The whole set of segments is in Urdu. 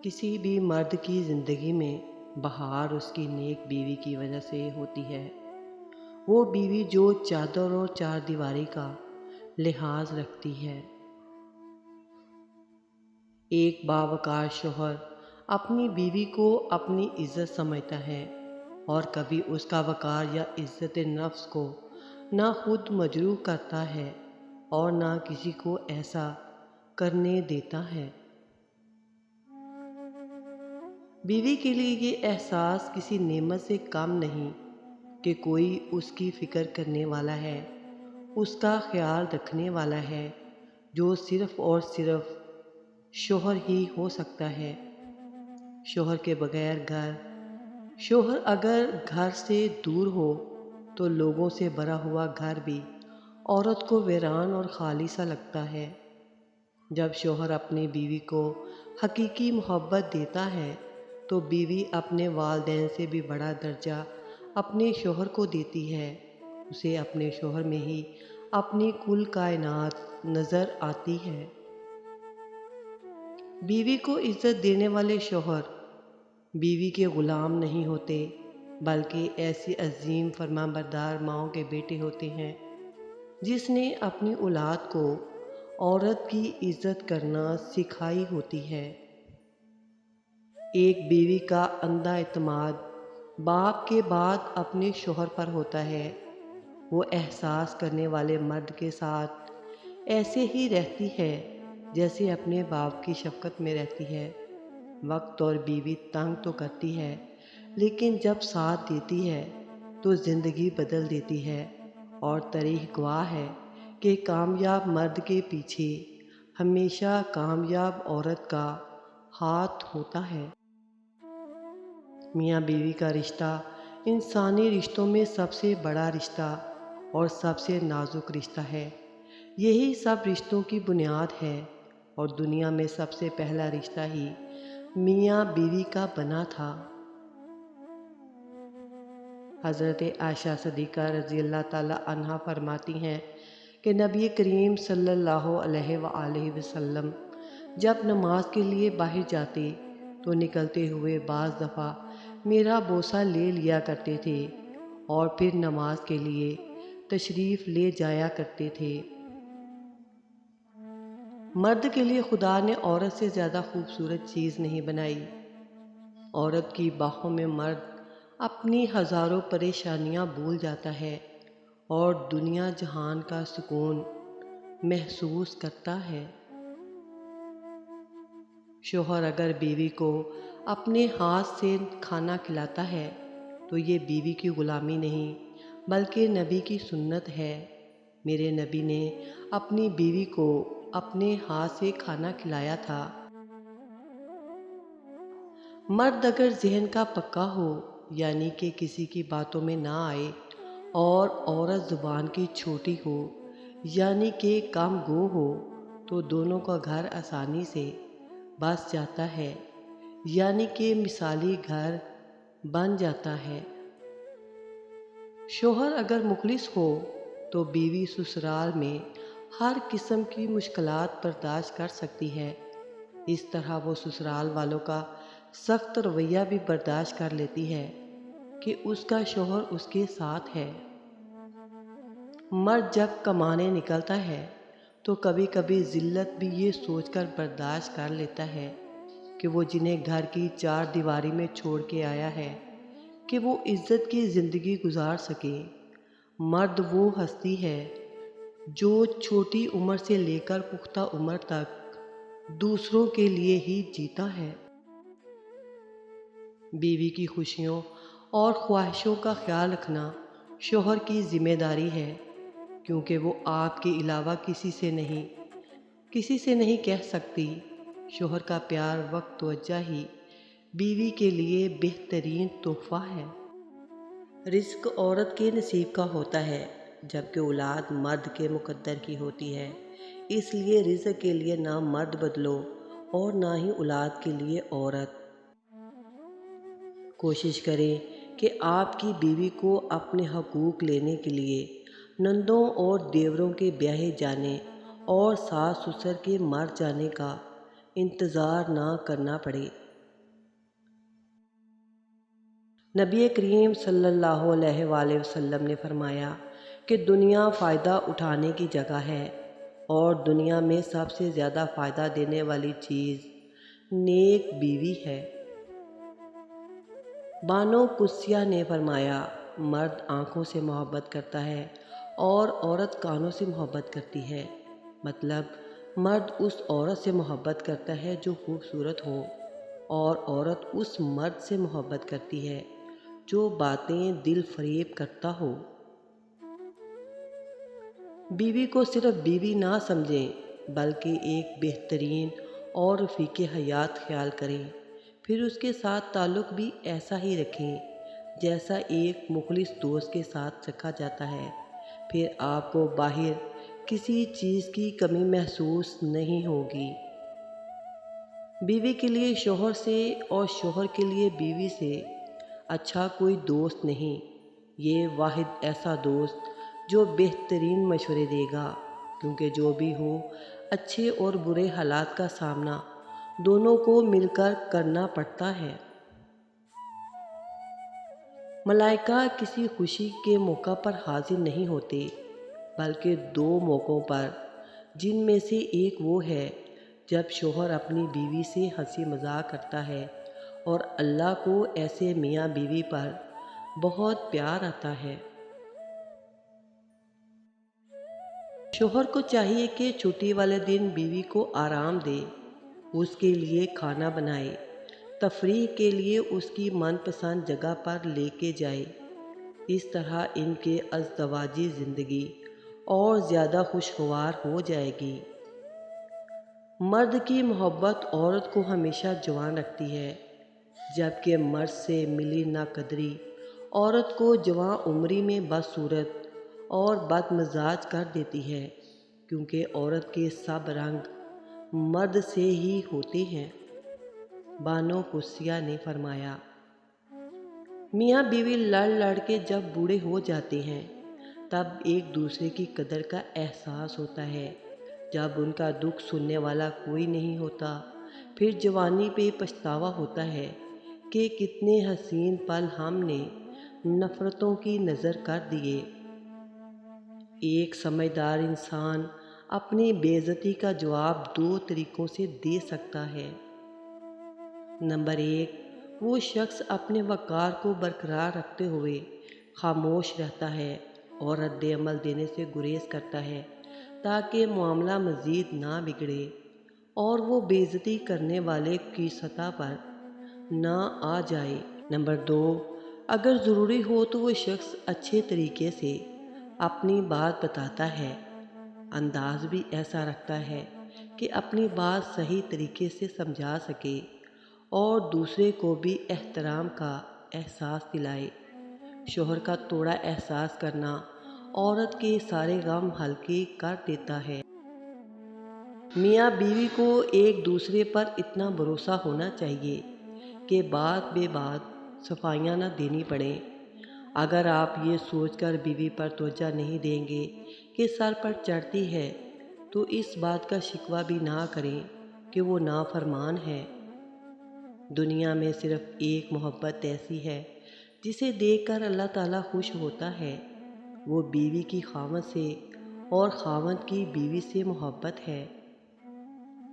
کسی بھی مرد کی زندگی میں بہار اس کی نیک بیوی کی وجہ سے ہوتی ہے۔ وہ بیوی جو چادر اور چار دیواری کا لحاظ رکھتی ہے۔ ایک باوقار شوہر اپنی بیوی کو اپنی عزت سمجھتا ہے اور کبھی اس کا وقار یا عزت نفس کو نہ خود مجروح کرتا ہے اور نہ کسی کو ایسا کرنے دیتا ہے۔ بیوی کے لیے یہ احساس کسی نعمت سے کم نہیں کہ کوئی اس کی فکر کرنے والا ہے، اس کا خیال رکھنے والا ہے، جو صرف اور صرف شوہر ہی ہو سکتا ہے۔ شوہر کے بغیر شوہر اگر گھر سے دور ہو تو لوگوں سے بھرا ہوا گھر بھی عورت کو ویران اور خالی سا لگتا ہے۔ جب شوہر اپنی بیوی کو حقیقی محبت دیتا ہے تو بیوی اپنے والدین سے بھی بڑا درجہ اپنے شوہر کو دیتی ہے۔ اسے اپنے شوہر میں ہی اپنی کل کائنات نظر آتی ہے۔ بیوی کو عزت دینے والے شوہر بیوی کے غلام نہیں ہوتے، بلکہ ایسی عظیم فرمانبردار ماؤں کے بیٹے ہوتے ہیں جس نے اپنی اولاد کو عورت کی عزت کرنا سکھائی ہوتی ہے۔ ایک بیوی کا اندھا اعتماد باپ کے بعد اپنے شوہر پر ہوتا ہے۔ وہ احساس کرنے والے مرد کے ساتھ ایسے ہی رہتی ہے جیسے اپنے باپ کی شفقت میں رہتی ہے۔ وقت اور بیوی تنگ تو کرتی ہے، لیکن جب ساتھ دیتی ہے تو زندگی بدل دیتی ہے، اور تاریخ گواہ ہے کہ کامیاب مرد کے پیچھے ہمیشہ کامیاب عورت کا ہاتھ ہوتا ہے۔ میاں بیوی کا رشتہ انسانی رشتوں میں سب سے بڑا رشتہ اور سب سے نازک رشتہ ہے۔ یہی سب رشتوں کی بنیاد ہے، اور دنیا میں سب سے پہلا رشتہ ہی میاں بیوی کا بنا تھا۔ حضرت عائشہ صدیقہ رضی اللہ تعالی عنہا فرماتی ہیں کہ نبی کریم صلی اللہ علیہ وآلہ وسلم جب نماز کے لیے باہر جاتے تو نکلتے ہوئے بعض دفعہ میرا بوسہ لے لیا کرتے تھے اور پھر نماز کے لیے تشریف لے جایا کرتے تھے۔ مرد کے لیے خدا نے عورت سے زیادہ خوبصورت چیز نہیں بنائی۔ عورت کی باہوں میں مرد اپنی ہزاروں پریشانیاں بھول جاتا ہے اور دنیا جہان کا سکون محسوس کرتا ہے۔ شوہر اگر بیوی کو اپنے ہاتھ سے کھانا کھلاتا ہے تو یہ بیوی کی غلامی نہیں بلکہ نبی کی سنت ہے۔ میرے نبی نے اپنی بیوی کو اپنے ہاتھ سے کھانا کھلایا تھا۔ مرد اگر ذہن کا پکا ہو، یعنی کہ کسی کی باتوں میں نہ آئے، اور عورت زبان کی چھوٹی ہو، یعنی کہ کم گو ہو، تو دونوں کا گھر آسانی سے بس جاتا ہے، یعنی کہ مثالی گھر بن جاتا ہے۔ شوہر اگر مخلص ہو تو بیوی سسرال میں ہر قسم کی مشکلات برداشت کر سکتی ہے۔ اس طرح وہ سسرال والوں کا سخت رویہ بھی برداشت کر لیتی ہے کہ اس کا شوہر اس کے ساتھ ہے۔ مرد جب کمانے نکلتا ہے تو کبھی کبھی ذلت بھی یہ سوچ کر برداشت کر لیتا ہے کہ وہ جنہیں گھر کی چار دیواری میں چھوڑ کے آیا ہے کہ وہ عزت کی زندگی گزار سکے۔ مرد وہ ہستی ہے جو چھوٹی عمر سے لے کر پختہ عمر تک دوسروں کے لیے ہی جیتا ہے۔ بیوی کی خوشیوں اور خواہشوں کا خیال رکھنا شوہر کی ذمہ داری ہے، کیونکہ وہ آپ کے علاوہ کسی سے نہیں کہہ سکتی۔ شوہر کا پیار وقت توجہ ہی بیوی کے لیے بہترین تحفہ ہے۔ رزق عورت کے نصیب کا ہوتا ہے، جبکہ اولاد مرد کے مقدر کی ہوتی ہے۔ اس لیے رزق کے لیے نہ مرد بدلو اور نہ ہی اولاد کے لیے عورت۔ کوشش کریں کہ آپ کی بیوی کو اپنے حقوق لینے کے لیے نندوں اور دیوروں کے بیاہے جانے اور ساس سسر کے مر جانے کا انتظار نہ کرنا پڑے۔ نبی کریم صلی اللہ علیہ وآلہ وسلم نے فرمایا کہ دنیا فائدہ اٹھانے کی جگہ ہے اور دنیا میں سب سے زیادہ فائدہ دینے والی چیز نیک بیوی ہے۔ بانو قدسیہ نے فرمایا، مرد آنکھوں سے محبت کرتا ہے اور عورت کانوں سے محبت کرتی ہے۔ مطلب مرد اس عورت سے محبت کرتا ہے جو خوبصورت ہو اور عورت اس مرد سے محبت کرتی ہے جو باتیں دل فریب کرتا ہو۔ بیوی کو صرف بیوی نہ سمجھیں بلکہ ایک بہترین اور رفیق حیات خیال کریں، پھر اس کے ساتھ تعلق بھی ایسا ہی رکھیں جیسا ایک مخلص دوست کے ساتھ رکھا جاتا ہے، پھر آپ کو باہر کسی چیز کی کمی محسوس نہیں ہوگی۔ بیوی کے لیے شوہر سے اور شوہر کے لیے بیوی سے اچھا کوئی دوست نہیں، یہ واحد ایسا دوست جو بہترین مشورے دے گا، کیونکہ جو بھی ہو اچھے اور برے حالات کا سامنا دونوں کو مل کر کرنا پڑتا ہے۔ ملائکہ کسی خوشی کے موقع پر حاضر نہیں ہوتے بلکہ دو موقعوں پر، جن میں سے ایک وہ ہے جب شوہر اپنی بیوی سے ہنسی مذاق کرتا ہے اور اللہ کو ایسے میاں بیوی پر بہت پیار آتا ہے۔ شوہر کو چاہیے کہ چھٹی والے دن بیوی کو آرام دے، اس کے لیے کھانا بنائے، تفریح کے لیے اس کی من پسند جگہ پر لے کے جائے۔ اس طرح ان کے ازدواجی زندگی اور زیادہ خوشگوار ہو جائے گی۔ مرد کی محبت عورت کو ہمیشہ جوان رکھتی ہے، جبکہ مرد سے ملی ناقدری عورت کو جوان عمری میں بدصورت اور بد مزاج کر دیتی ہے، کیونکہ عورت کے سب رنگ مرد سے ہی ہوتے ہیں۔ بانو قدسیہ نے فرمایا، میاں بیوی لڑ لڑ کے جب بوڑھے ہو جاتے ہیں تب ایک دوسرے کی قدر کا احساس ہوتا ہے۔ جب ان کا دکھ سننے والا کوئی نہیں ہوتا، پھر جوانی پہ پچھتاوا ہوتا ہے کہ کتنے حسین پل ہم نے نفرتوں کی نظر کر دیے۔ ایک سمجھدار انسان اپنی بے عزتی کا جواب دو طریقوں سے دے سکتا ہے۔ نمبر 1، وہ شخص اپنے وقار کو برقرار رکھتے ہوئے خاموش رہتا ہے اور رد عمل دینے سے گریز کرتا ہے تاکہ معاملہ مزید نہ بگڑے اور وہ بے عزتی کرنے والے کی سطح پر نہ آ جائے۔ نمبر 2، اگر ضروری ہو تو وہ شخص اچھے طریقے سے اپنی بات بتاتا ہے، انداز بھی ایسا رکھتا ہے کہ اپنی بات صحیح طریقے سے سمجھا سکے اور دوسرے کو بھی احترام کا احساس دلائے۔ شوہر کا توڑا احساس کرنا عورت کے سارے غم ہلکے کر دیتا ہے۔ میاں بیوی کو ایک دوسرے پر اتنا بھروسہ ہونا چاہیے کہ بات بے بات صفائیاں نہ دینی پڑیں۔ اگر آپ یہ سوچ کر بیوی پر توجہ نہیں دیں گے کہ سر پر چڑھتی ہے تو اس بات کا شکوہ بھی نہ کریں کہ وہ نافرمان ہے۔ دنیا میں صرف ایک محبت ایسی ہے جسے دیکھ کر اللہ تعالیٰ خوش ہوتا ہے، وہ بیوی کی خاوند سے اور خاوند کی بیوی سے محبت ہے۔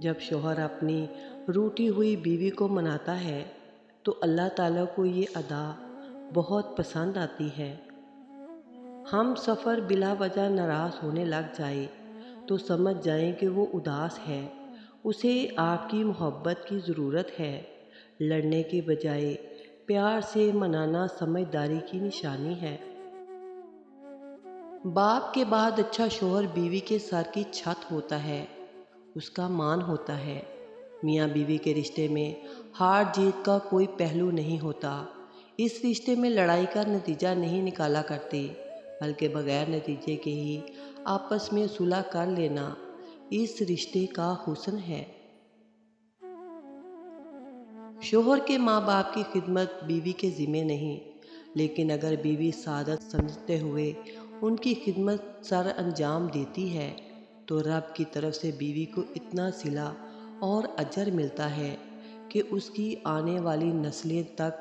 جب شوہر اپنی روٹھی ہوئی بیوی کو مناتا ہے تو اللہ تعالیٰ کو یہ ادا بہت پسند آتی ہے۔ ہم سفر بلا وجہ ناراض ہونے لگ جائے تو سمجھ جائیں کہ وہ اداس ہے، اسے آپ کی محبت کی ضرورت ہے۔ لڑنے کے بجائے پیار سے منانا سمجھداری کی نشانی ہے۔ باپ کے بعد اچھا شوہر بیوی کے سر کی چھت ہوتا ہے، اس کا مان ہوتا ہے۔ میاں بیوی کے رشتے میں ہار جیت کا کوئی پہلو نہیں ہوتا۔ اس رشتے میں لڑائی کا نتیجہ نہیں نکالا کرتے بلکہ بغیر نتیجے کے ہی آپس میں صلح کر لینا اس رشتے کا حسن ہے۔ شوہر کے ماں باپ کی خدمت بیوی کے ذمہ نہیں، لیکن اگر بیوی سعادت سمجھتے ہوئے ان کی خدمت سر انجام دیتی ہے تو رب کی طرف سے بیوی کو اتنا صلہ اور اجر ملتا ہے کہ اس کی آنے والی نسلیں تک